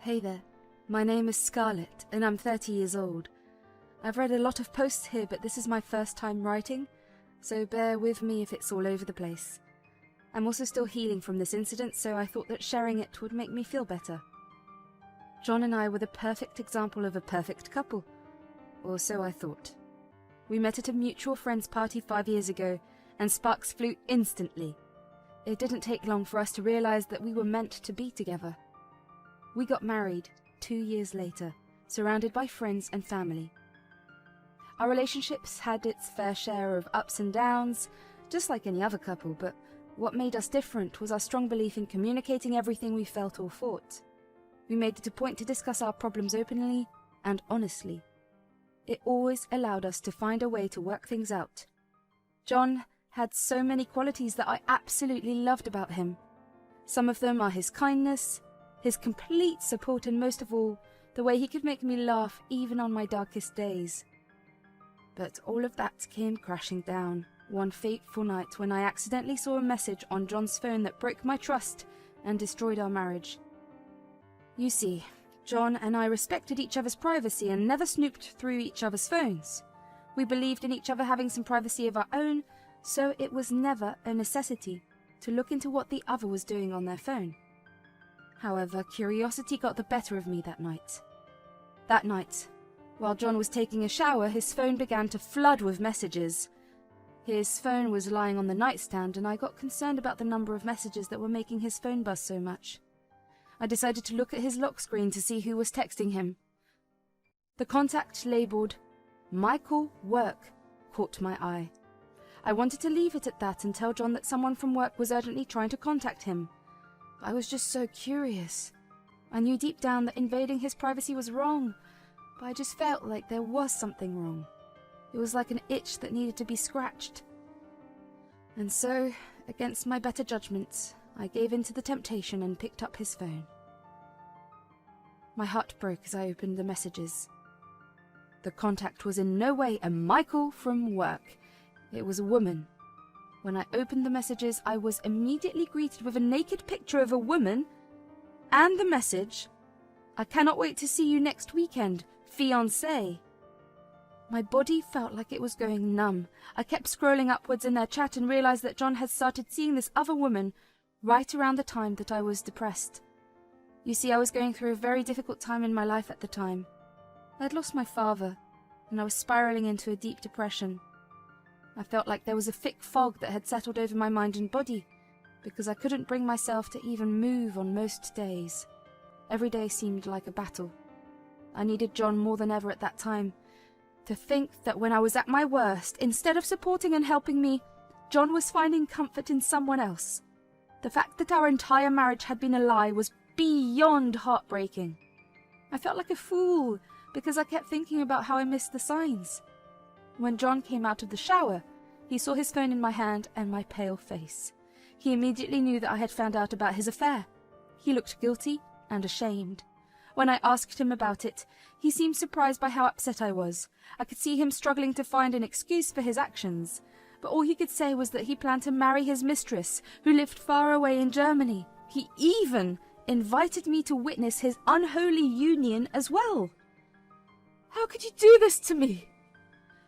Hey there, my name is Scarlett and I'm 30 years old. I've read a lot of posts here, but this is my first time writing, so bear with me if it's all over the place. I'm also still healing from this incident, so I thought that sharing it would make me feel better. John and I were the perfect example of a perfect couple, or so I thought. We met at a mutual friend's party 5 years ago, and sparks flew instantly. It didn't take long for us to realize that we were meant to be together. We got married 2 years later, surrounded by friends and family. Our relationships had its fair share of ups and downs, just like any other couple, but what made us different was our strong belief in communicating everything we felt or thought. We made it a point to discuss our problems openly and honestly. It always allowed us to find a way to work things out. John had so many qualities that I absolutely loved about him. Some of them are his kindness, his complete support, and most of all, the way he could make me laugh even on my darkest days. But all of that came crashing down one fateful night when I accidentally saw a message on John's phone that broke my trust and destroyed our marriage. You see, John and I respected each other's privacy and never snooped through each other's phones. We believed in each other having some privacy of our own, so it was never a necessity to look into what the other was doing on their phone. However, curiosity got the better of me that night. That night, while John was taking a shower, his phone began to flood with messages. His phone was lying on the nightstand, and I got concerned about the number of messages that were making his phone buzz so much. I decided to look at his lock screen to see who was texting him. The contact labelled Michael Work caught my eye. I wanted to leave it at that and tell John that someone from work was urgently trying to contact him. I was just so curious. I knew deep down that invading his privacy was wrong, but I just felt like there was something wrong. It was like an itch that needed to be scratched. And so, against my better judgment, I gave in to the temptation and picked up his phone. My heart broke as I opened the messages. The contact was in no way a Michael from work. It was a woman. When I opened the messages, I was immediately greeted with a naked picture of a woman and the message, "I cannot wait to see you next weekend, fiancé." My body felt like it was going numb. I kept scrolling upwards in their chat and realized that John had started seeing this other woman right around the time that I was depressed. You see, I was going through a very difficult time in my life at the time. I had lost my father, and I was spiraling into a deep depression. I felt like there was a thick fog that had settled over my mind and body, because I couldn't bring myself to even move on most days. Every day seemed like a battle. I needed John more than ever at that time. To think that when I was at my worst, instead of supporting and helping me, John was finding comfort in someone else. The fact that our entire marriage had been a lie was beyond heartbreaking. I felt like a fool because I kept thinking about how I missed the signs. When John came out of the shower, he saw his phone in my hand and my pale face. He immediately knew that I had found out about his affair. He looked guilty and ashamed. When I asked him about it, he seemed surprised by how upset I was. I could see him struggling to find an excuse for his actions, but all he could say was that he planned to marry his mistress, who lived far away in Germany. He even invited me to witness his unholy union as well. How could you do this to me?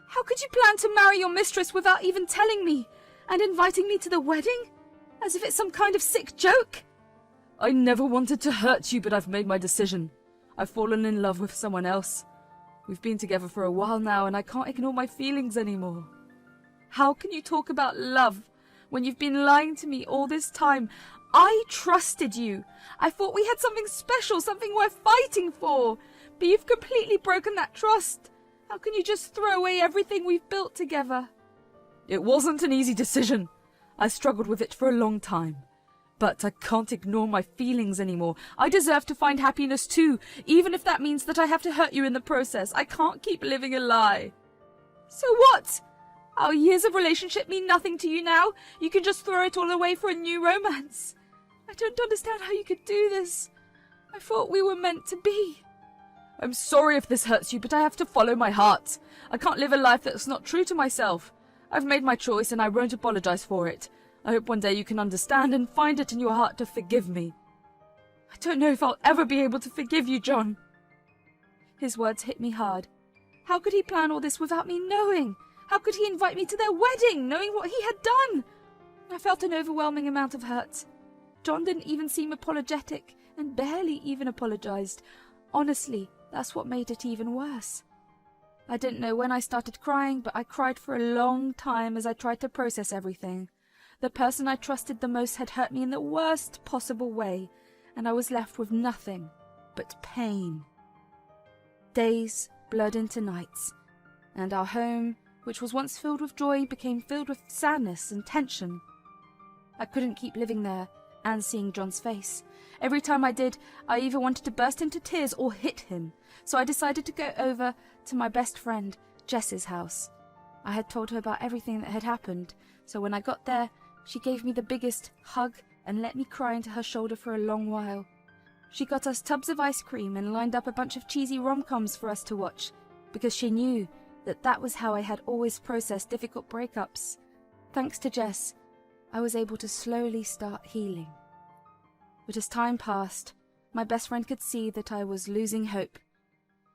How could you plan to marry your mistress without even telling me, and inviting me to the wedding? As if it's some kind of sick joke? I never wanted to hurt you, but I've made my decision. I've fallen in love with someone else. We've been together for a while now, and I can't ignore my feelings anymore. How can you talk about love when you've been lying to me all this time? I trusted you. I thought we had something special, something worth fighting for. But you've completely broken that trust. How can you just throw away everything we've built together? It wasn't an easy decision. I struggled with it for a long time. But I can't ignore my feelings anymore. I deserve to find happiness too, even if that means that I have to hurt you in the process. I can't keep living a lie. So what? Our years of relationship mean nothing to you now? You can just throw it all away for a new romance? I don't understand how you could do this. I thought we were meant to be. I'm sorry if this hurts you, but I have to follow my heart. I can't live a life that's not true to myself. I've made my choice and I won't apologize for it. I hope one day you can understand and find it in your heart to forgive me. I don't know if I'll ever be able to forgive you, John. His words hit me hard. How could he plan all this without me knowing? How could he invite me to their wedding, knowing what he had done? I felt an overwhelming amount of hurt. John didn't even seem apologetic, and barely even apologized. Honestly, that's what made it even worse. I didn't know when I started crying, but I cried for a long time as I tried to process everything. The person I trusted the most had hurt me in the worst possible way, and I was left with nothing but pain. Days blurred into nights, and our home, which was once filled with joy, became filled with sadness and tension. I couldn't keep living there and seeing John's face. Every time I did, I either wanted to burst into tears or hit him, so I decided to go over to my best friend, Jess's house. I had told her about everything that had happened, so when I got there, she gave me the biggest hug and let me cry into her shoulder for a long while. She got us tubs of ice cream and lined up a bunch of cheesy rom-coms for us to watch, because she knew that that was how I had always processed difficult breakups. Thanks to Jess, I was able to slowly start healing. But as time passed, my best friend could see that I was losing hope.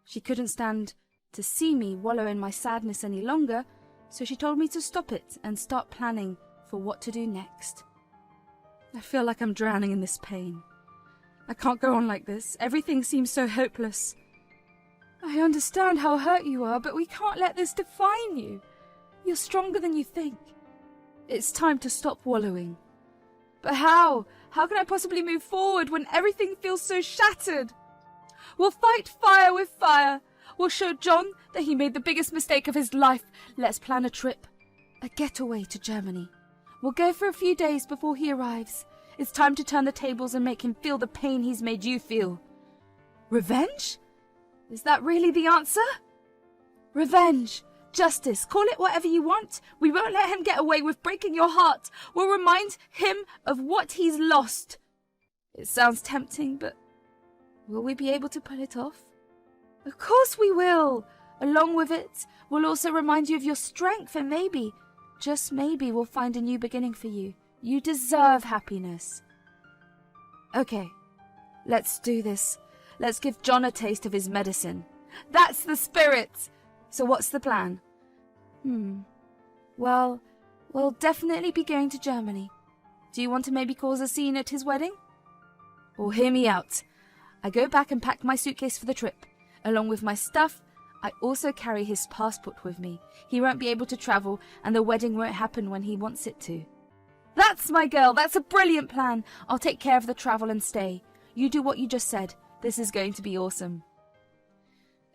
She couldn't stand to see me wallow in my sadness any longer, so she told me to stop it and start planning for what to do next. I feel like I'm drowning in this pain. I can't go on like this. Everything seems so hopeless. I understand how hurt you are, but we can't let this define you. You're stronger than you think. It's time to stop wallowing. But how? How can I possibly move forward when everything feels so shattered? We'll fight fire with fire. We'll show John that he made the biggest mistake of his life. Let's plan a trip. A getaway to Germany. We'll go for a few days before he arrives. It's time to turn the tables and make him feel the pain he's made you feel. Revenge? Is that really the answer? Revenge. Justice. Call it whatever you want. We won't let him get away with breaking your heart. We'll remind him of what he's lost. It sounds tempting, but will we be able to pull it off? Of course we will. Along with it, we'll also remind you of your strength, and maybe, just maybe, we'll find a new beginning for you. You deserve happiness. Okay, let's do this. Let's give John a taste of his medicine. That's the spirit! So what's the plan? Well, we'll definitely be going to Germany. Do you want to maybe cause a scene at his wedding? Well, hear me out. I go back and pack my suitcase for the trip. Along with my stuff, I also carry his passport with me. He won't be able to travel, and the wedding won't happen when he wants it to. That's my girl! That's a brilliant plan! I'll take care of the travel and stay. You do what you just said. This is going to be awesome.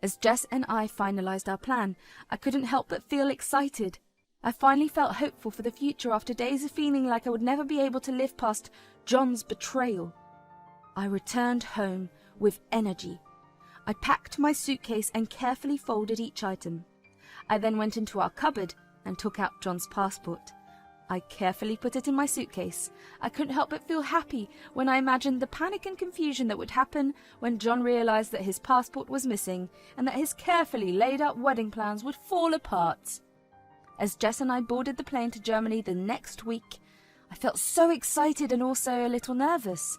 As Jess and I finalized our plan, I couldn't help but feel excited. I finally felt hopeful for the future after days of feeling like I would never be able to live past John's betrayal. I returned home with energy. I packed my suitcase and carefully folded each item. I then went into our cupboard and took out John's passport. I carefully put it in my suitcase. I couldn't help but feel happy when I imagined the panic and confusion that would happen when John realized that his passport was missing and that his carefully laid out wedding plans would fall apart. As Jess and I boarded the plane to Germany the next week, I felt so excited and also a little nervous.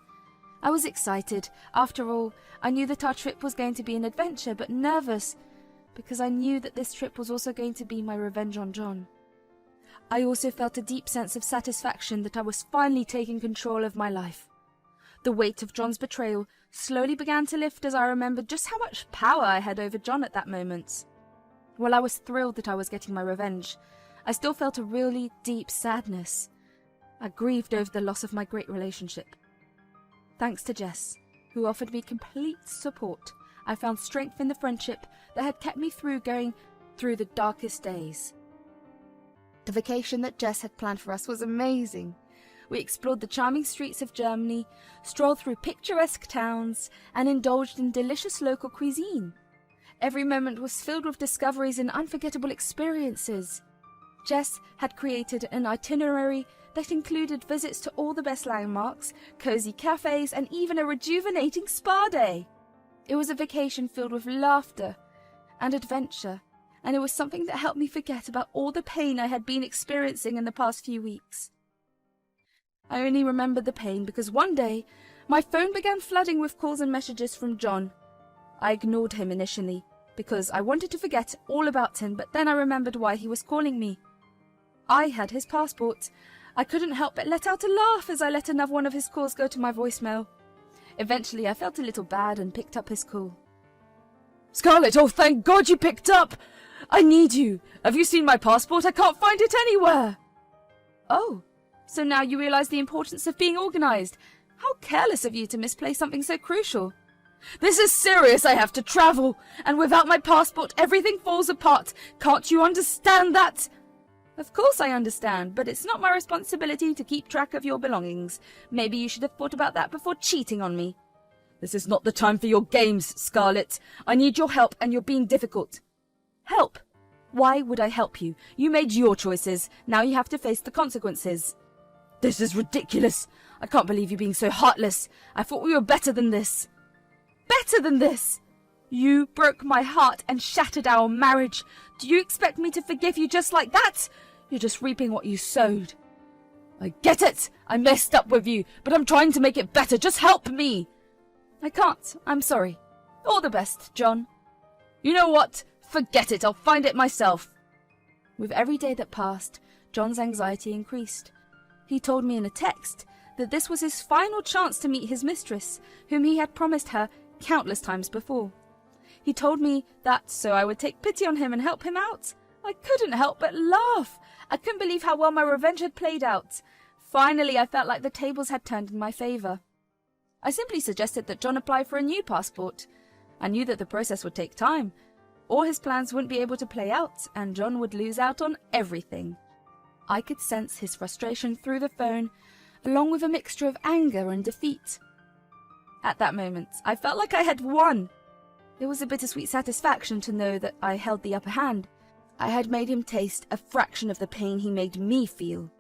I was excited. After all, I knew that our trip was going to be an adventure, but nervous because I knew that this trip was also going to be my revenge on John. I also felt a deep sense of satisfaction that I was finally taking control of my life. The weight of John's betrayal slowly began to lift as I remembered just how much power I had over John at that moment. While I was thrilled that I was getting my revenge, I still felt a really deep sadness. I grieved over the loss of my great relationship. Thanks to Jess, who offered me complete support, I found strength in the friendship that had kept me going through the darkest days. The vacation that Jess had planned for us was amazing. We explored the charming streets of Germany, strolled through picturesque towns, and indulged in delicious local cuisine. Every moment was filled with discoveries and unforgettable experiences. Jess had created an itinerary that included visits to all the best landmarks, cozy cafes, and even a rejuvenating spa day. It was a vacation filled with laughter and adventure, and it was something that helped me forget about all the pain I had been experiencing in the past few weeks. I only remembered the pain because one day, My phone began flooding with calls and messages from John. I ignored him initially, because I wanted to forget all about him, but then I remembered why he was calling me. I had his passport. I couldn't help but let out a laugh as I let another one of his calls go to my voicemail. Eventually, I felt a little bad and picked up his call. Scarlett, oh thank God you picked up! I need you. Have you seen my passport? I can't find it anywhere. Oh, so now you realise the importance of being organised. How careless of you to misplace something so crucial. This is serious. I have to travel, and without my passport everything falls apart. Can't you understand that? Of course I understand, but it's not my responsibility to keep track of your belongings. Maybe you should have thought about that before cheating on me. This is not the time for your games, Scarlett. I need your help, and you're being difficult. Help? Why would I help you? You made your choices. Now you have to face the consequences. This is ridiculous. I can't believe you being so heartless. I thought we were better than this. Better than this? You broke my heart and shattered our marriage. Do you expect me to forgive you just like that? You're just reaping what you sowed. I get it. I messed up with you, but I'm trying to make it better. Just help me. I can't. I'm sorry. All the best, John. You know what? Forget it. I'll find it myself. With every day that passed, John's anxiety increased. He told me in a text that this was his final chance to meet his mistress, whom he had promised her countless times before. He told me that so I would take pity on him and help him out. I couldn't help but laugh. I couldn't believe how well my revenge had played out. Finally, I felt like the tables had turned in my favour. I simply suggested that John apply for a new passport. I knew that the process would take time, or his plans wouldn't be able to play out, and John would lose out on everything. I could sense his frustration through the phone, along with a mixture of anger and defeat. At that moment, I felt like I had won. It was a bittersweet satisfaction to know that I held the upper hand. I had made him taste a fraction of the pain he made me feel.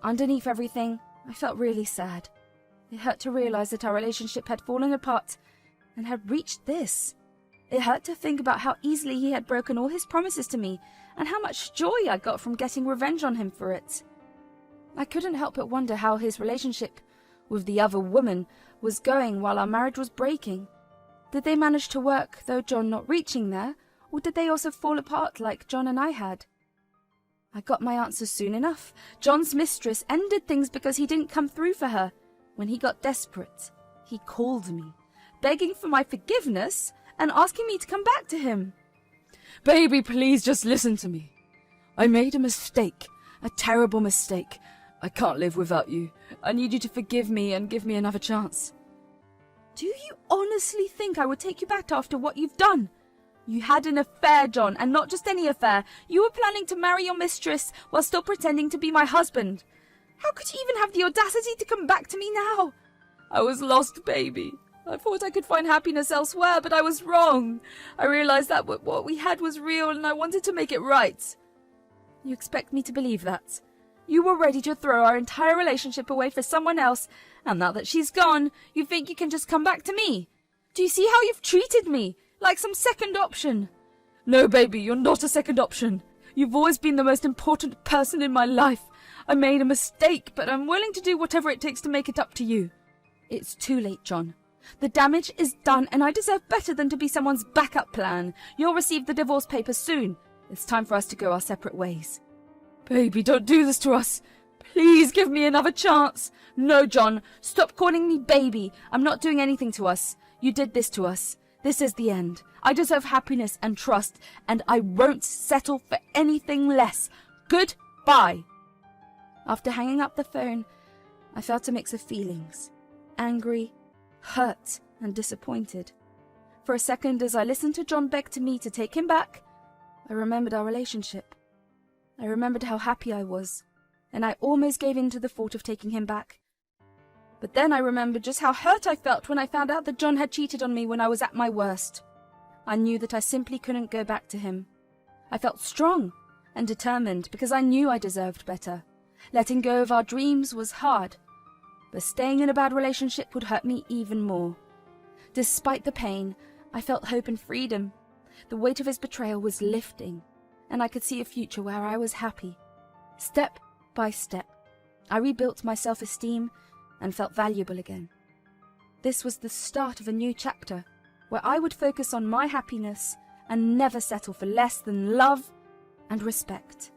Underneath everything, I felt really sad. It hurt to realize that our relationship had fallen apart and had reached this. It hurt to think about how easily he had broken all his promises to me and how much joy I got from getting revenge on him for it. I couldn't help but wonder how his relationship with the other woman was going while our marriage was breaking. Did they manage to work, though John not reaching there, or did they also fall apart like John and I had? I got my answer soon enough. John's mistress ended things because he didn't come through for her. When he got desperate, he called me, begging for my forgiveness and asking me to come back to him. Baby, please just listen to me. I made a mistake, a terrible mistake. I can't live without you. I need you to forgive me and give me another chance. Do you honestly think I would take you back after what you've done? You had an affair, John, and not just any affair. You were planning to marry your mistress while still pretending to be my husband. How could you even have the audacity to come back to me now? I was lost, baby. I thought I could find happiness elsewhere, but I was wrong. I realized that what we had was real, and I wanted to make it right. You expect me to believe that? You were ready to throw our entire relationship away for someone else, and now that she's gone, you think you can just come back to me? Do you see how you've treated me? Like some second option? No, baby, you're not a second option. You've always been the most important person in my life. I made a mistake, but I'm willing to do whatever it takes to make it up to you. It's too late, John. The damage is done, and I deserve better than to be someone's backup plan. You'll receive the divorce papers soon. It's time for us to go our separate ways. Baby, don't do this to us. Please give me another chance. No, John. Stop calling me baby. I'm not doing anything to us. You did this to us. This is the end. I deserve happiness and trust, and I won't settle for anything less. Goodbye. After hanging up the phone, I felt a mix of feelings. Angry, hurt, and disappointed. For a second, as I listened to John beg to me to take him back, I remembered our relationship. I remembered how happy I was, and I almost gave in to the thought of taking him back. But then I remembered just how hurt I felt when I found out that John had cheated on me when I was at my worst. I knew that I simply couldn't go back to him. I felt strong and determined because I knew I deserved better. Letting go of our dreams was hard, but staying in a bad relationship would hurt me even more. Despite the pain, I felt hope and freedom. The weight of his betrayal was lifting, and I could see a future where I was happy. Step by step, I rebuilt my self-esteem and felt valuable again. This was the start of a new chapter, where I would focus on my happiness and never settle for less than love and respect.